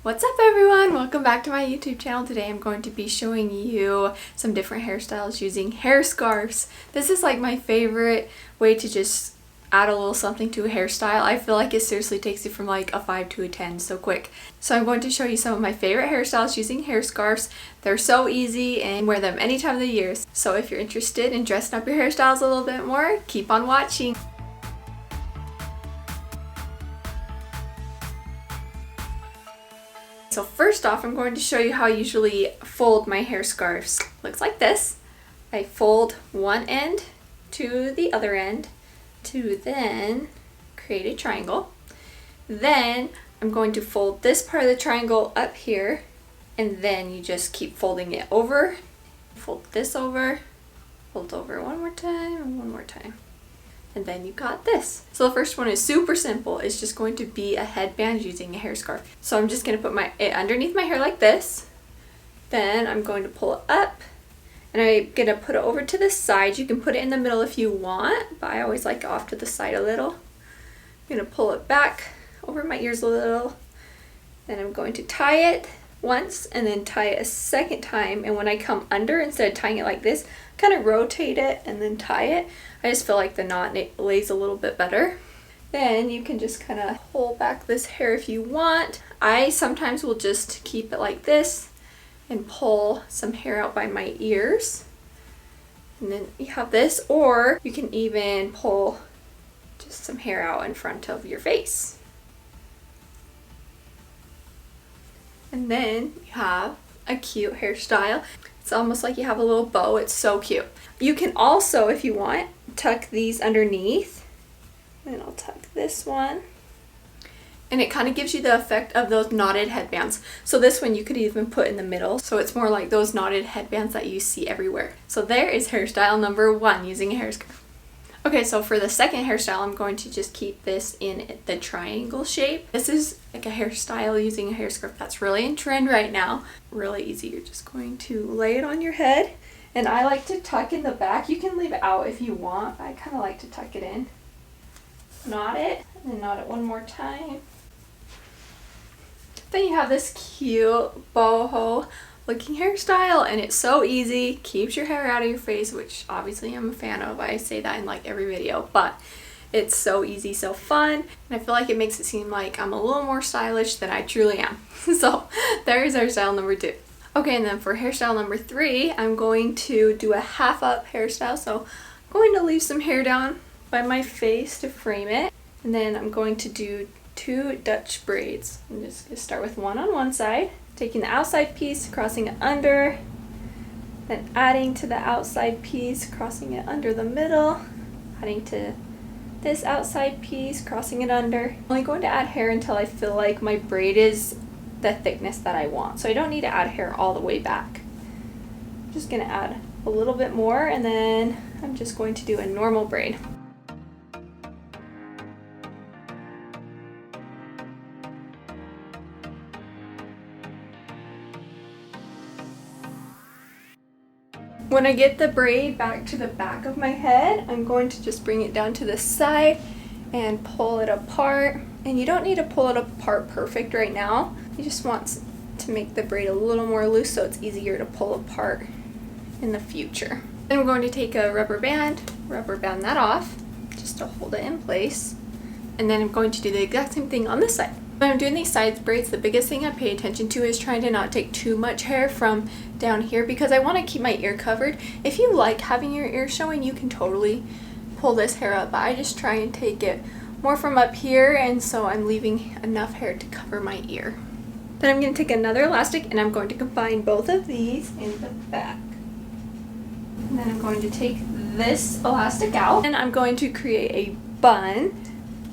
What's up everyone? Welcome back to my YouTube channel. Today I'm going to be showing you some different hairstyles using hair scarves. This is like my favorite way to just add a little something to a hairstyle. I feel like it seriously takes you from like a 5 to a 10 so quick. So I'm going to show you some of my favorite hairstyles using hair scarves. They're so easy and wear them any time of the year. So if you're interested in dressing up your hairstyles a little bit more, keep on watching. So first off, I'm going to show you how I usually fold my hair scarves. Looks like this. I fold one end to the other end to then create a triangle. Then I'm going to fold this part of the triangle up here, and then you just keep folding it over. Fold this over, fold over one more time, and one more time. And then you got this. So the first one is super simple. It's just going to be a headband using a hair scarf. So I'm just going to put it underneath my hair like this. Then I'm going to pull it up and I'm going to put it over to the side. You can put it in the middle if you want, but I always like it off to the side a little. I'm going to pull it back over my ears a little. Then I'm going to tie it once and then tie it a second time, and when I come under, instead of tying it like this, kind of rotate it and then tie it. I just feel like the knot lays a little bit better. Then you can just kind of pull back this hair if you want. I sometimes will just keep it like this and pull some hair out by my ears, and then you have this, or you can even pull just some hair out in front of your face. And then you have a cute hairstyle. It's almost like you have a little bow. It's so cute. You can also, if you want, tuck these underneath. And I'll tuck this one. And it kind of gives you the effect of those knotted headbands. So this one you could even put in the middle. So it's more like those knotted headbands that you see everywhere. So there is hairstyle number 1 using a hair scarf. Okay, so for the second hairstyle, I'm going to just keep this in the triangle shape. This is like a hairstyle using a hair scarf that's really in trend right now. Really easy. You're just going to lay it on your head. And I like to tuck in the back. You can leave it out if you want. I kind of like to tuck it in. Knot it, and then knot it one more time. Then you have this cute boho looking hairstyle, and it's so easy, keeps your hair out of your face, which obviously I'm a fan of. I say that in like every video, but it's so easy, so fun, and I feel like it makes it seem like I'm a little more stylish than I truly am. So there's hairstyle number 2. Okay, and then for hairstyle number 3, I'm going to do a half up hairstyle. So I'm going to leave some hair down by my face to frame it, and then I'm going to do 2 Dutch braids. I'm just going to start with one on one side, taking the outside piece, crossing it under, then adding to the outside piece, crossing it under the middle, adding to this outside piece, crossing it under. I'm only going to add hair until I feel like my braid is the thickness that I want. So I don't need to add hair all the way back. I'm just going to add a little bit more, and then I'm just going to do a normal braid. When I get the braid back to the back of my head, I'm going to just bring it down to the side and pull it apart. And you don't need to pull it apart perfect right now. You just want to make the braid a little more loose so it's easier to pull apart in the future. Then we're going to take a rubber band that off just to hold it in place. And then I'm going to do the exact same thing on this side. When I'm doing these side braids, the biggest thing I pay attention to is trying to not take too much hair from down here, because I want to keep my ear covered. If you like having your ear showing, you can totally pull this hair up, but I just try and take it more from up here, and so I'm leaving enough hair to cover my ear. Then I'm going to take another elastic and I'm going to combine both of these in the back. And then I'm going to take this elastic out, and I'm going to create a bun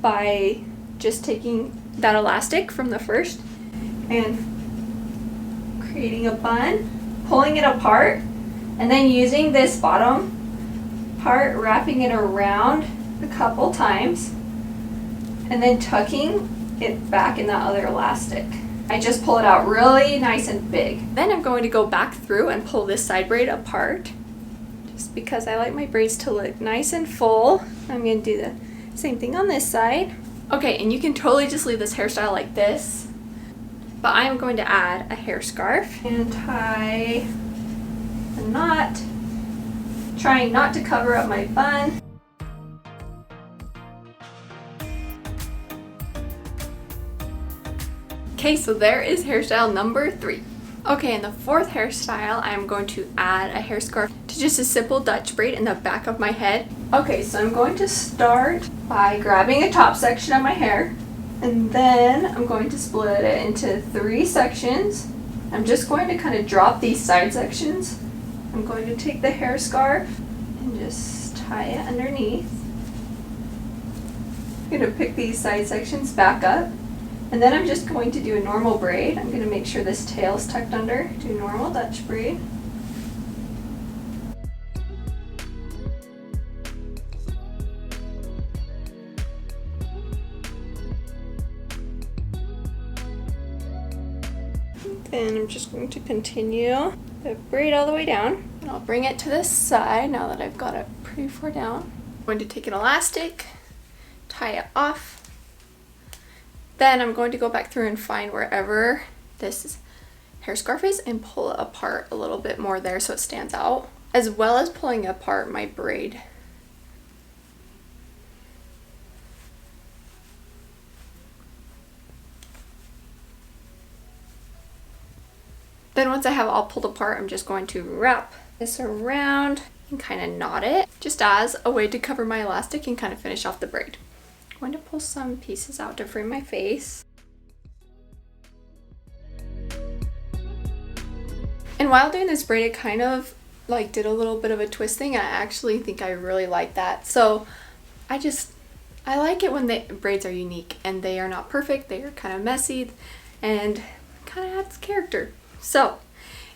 by just taking that elastic from the first and creating a bun, pulling it apart, and then using this bottom part, wrapping it around a couple times, and then tucking it back in that other elastic. I just pull it out really nice and big. Then I'm going to go back through and pull this side braid apart, just because I like my braids to look nice and full. I'm going to do the same thing on this side. Okay, and you can totally just leave this hairstyle like this, But I'm going to add a hair scarf and tie a knot, trying not to cover up my bun. Okay, so there is hairstyle number 3. Okay, in the 4th hairstyle, I'm going to add a hair scarf to just a simple Dutch braid in the back of my head. Okay, so I'm going to start by grabbing a top section of my hair, and then I'm going to split it into 3 sections. I'm just going to kind of drop these side sections. I'm going to take the hair scarf and just tie it underneath. I'm going to pick these side sections back up. And then I'm just going to do a normal braid. I'm going to make sure this tail is tucked under. Do normal Dutch braid. Then I'm just going to continue the braid all the way down. And I'll bring it to this side now that I've got it pretty far down. I'm going to take an elastic, tie it off. Then I'm going to go back through and find wherever this hair scarf is and pull it apart a little bit more there so it stands out, as well as pulling apart my braid. Then once I have it all pulled apart, I'm just going to wrap this around and kind of knot it, just as a way to cover my elastic and kind of finish off the braid. I'm going to pull some pieces out to frame my face. And while doing this braid, I kind of like did a little bit of a twist thing. I actually think I really like that. So I like it when the braids are unique and they are not perfect. They are kind of messy and kind of adds character. So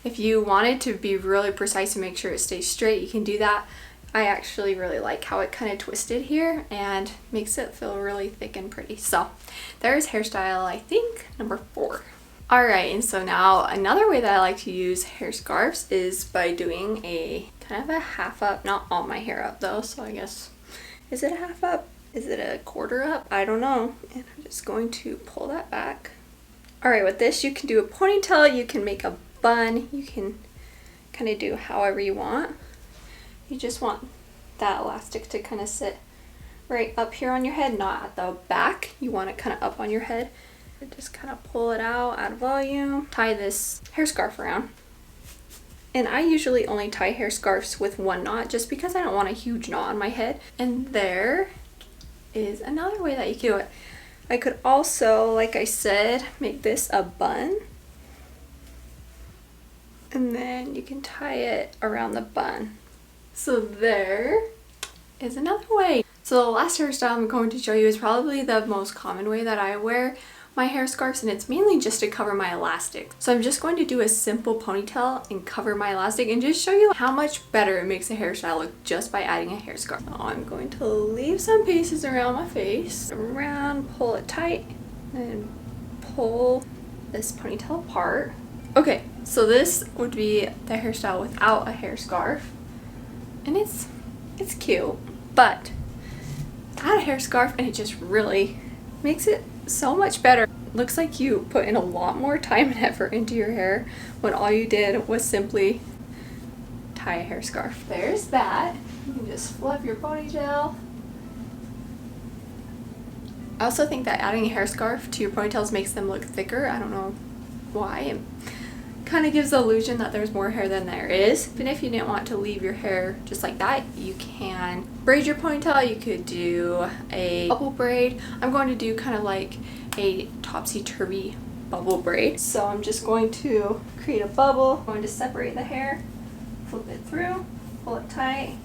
if you wanted to be really precise and make sure it stays straight, you can do that. I actually really like how it kind of twisted here and makes it feel really thick and pretty. So there's hairstyle, I think, number 4. Alright, and so now another way that I like to use hair scarves is by doing a kind of a half up, not all my hair up though, so I guess, is it a half up? Is it a quarter up? I don't know. And I'm just going to pull that back. Alright, with this you can do a ponytail, you can make a bun, you can kind of do however you want. You just want that elastic to kind of sit right up here on your head, not at the back. You want it kind of up on your head. Just kind of pull it out, add volume, tie this hair scarf around. And I usually only tie hair scarves with 1 knot just because I don't want a huge knot on my head. And there is another way that you can do it. I could also, like I said, make this a bun. And then you can tie it around the bun. So there is another way. So the last hairstyle I'm going to show you is probably the most common way that I wear my hair scarves, and it's mainly just to cover my elastic. So I'm just going to do a simple ponytail and cover my elastic and just show you how much better it makes a hairstyle look just by adding a hair scarf. So I'm going to leave some pieces around my face, around, pull it tight, and pull this ponytail apart. Okay, so this would be the hairstyle without a hair scarf. And it's cute, but add a hair scarf and it just really makes it so much better. Looks like you put in a lot more time and effort into your hair when all you did was simply tie a hair scarf. There's that. You can just fluff your ponytail. I also think that adding a hair scarf to your ponytails makes them look thicker. I don't know why. It kind of gives the illusion that there's more hair than there is. Even if you didn't want to leave your hair just like that, you can braid your ponytail. You could do a bubble braid. I'm going to do kind of like a topsy-turvy bubble braid. So I'm just going to create a bubble. I'm going to separate the hair, flip it through, pull it tight,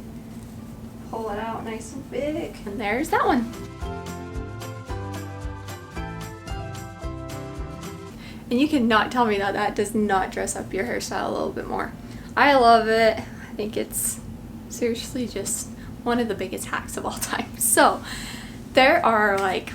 pull it out nice and big, and there's that one. And you cannot tell me that that does not dress up your hairstyle a little bit more. I love it. I think it's seriously just one of the biggest hacks of all time. So there are like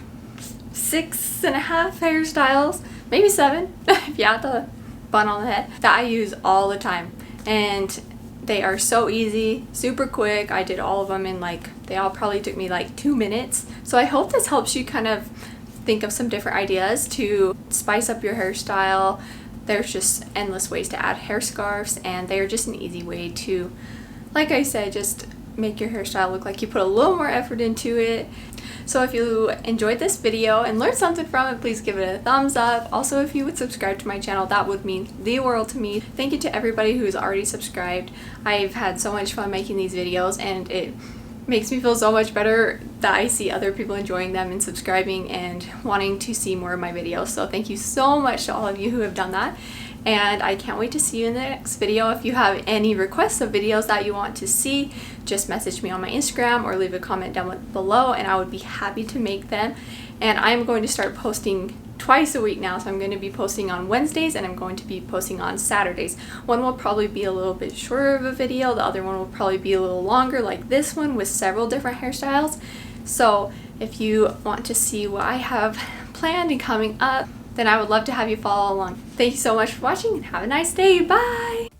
6.5 hairstyles, maybe 7 if you add the bun on the head, that I use all the time. And they are so easy, super quick. I did all of them in they all probably took me like 2 minutes. So I hope this helps you kind of think of some different ideas to spice up your hairstyle, there's just endless ways to add hair scarves, and they're just an easy way to, like I said, just make your hairstyle look like you put a little more effort into it. So if you enjoyed this video and learned something from it, please give it a thumbs up. Also, if you would subscribe to my channel, that would mean the world to me. Thank you to everybody who's already subscribed. I've had so much fun making these videos, and it makes me feel so much better that I see other people enjoying them and subscribing and wanting to see more of my videos. So thank you so much to all of you who have done that. And I can't wait to see you in the next video. If you have any requests of videos that you want to see, just message me on my Instagram or leave a comment down below and I would be happy to make them. And I'm going to start posting twice a week now, so I'm going to be posting on Wednesdays and I'm going to be posting on Saturdays. One will probably be a little bit shorter of a video, the other one will probably be a little longer, like this one with several different hairstyles. So if you want to see what I have planned and coming up, then I would love to have you follow along. Thank you so much for watching and have a nice day. Bye!